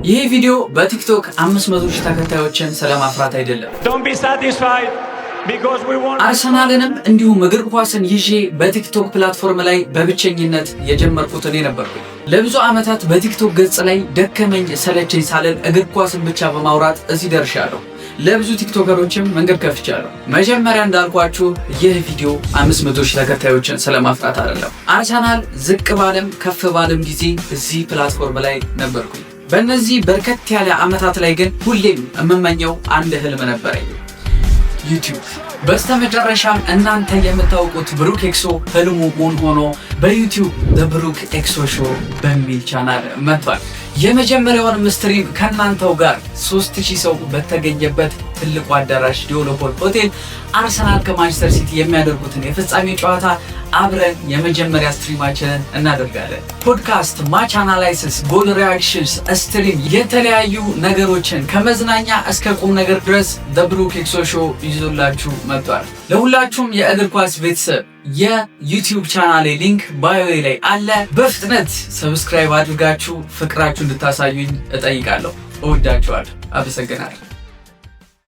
ይህ ቪዲዮ በቲክቶክ 500,000 ተከታዮችን ስለማፍራት አይደለም። አርሰናልንም እንዲሁም እግር ኳስን ይዤ በቲክቶክ ፕላትፎርም ላይ በብቸኝነት የጀመርኩት እኔ ነበርኩኝ። ለብዙ ዓመታት በቲክቶክ ገጽ ላይ ደከመኝ ሰለቸኝ ሳልል እግር ኳስን ብቻ በማውራት እዚህ ደርሻለሁ። ለብዙ ቲክቶከሮችም መንገድ ከፍቻለሁ። መጀመሪያ እንዳልኳችሁ ይህ ቪዲዮ 500,000 ተከታዮችን ስለማፍራት አይደለም። አርሰናል ዝቅ ባለም ከፍ ባለም ጊዜ እዚህ ፕላትፎርም ላይ ነበርኩኝ። በእነዚህ በርከት ያለ ዓመታት ላይ ግን ሁሌም የምመኘው አንድ ህልም ነበረኝ፣ ዩቲዩብ። በስተመጨረሻም እናንተ የምታውቁት ብሩክ ኤክሶ ህልሙ ሙን ሆኖ በዩቲዩብ በብሩክ ኤክሶ ሾው በሚል ቻናል መጥቷል። የመጀመሪያውን ስትሪም ከእናንተው ጋር 3000 ሰው በተገኘበት ትልቁ አዳራሽ ዲዮሎፖል ሆቴል አርሰናል ከማንቸስተር ሲቲ የሚያደርጉትን የፍጻሜ ጨዋታ አብረን የመጀመሪያ ስትሪማችንን እናደርጋለን። ፖድካስት፣ ማች አናላይሲስ፣ ጎል ሪአክሽንስ፣ ስትሪም፣ የተለያዩ ነገሮችን ከመዝናኛ እስከ ቁም ነገር ድረስ ብሩክ ኤክሶ ሾው ይዞላችሁ መጥቷል። ለሁላችሁም የእግር ኳስ ቤተሰብ የዩቲዩብ ቻናሌ ሊንክ ባዮ ላይ አለ። በፍጥነት ሰብስክራይብ አድርጋችሁ ፍቅራችሁ እንድታሳዩኝ እጠይቃለሁ። እወዳችኋለሁ። አመሰግናለሁ።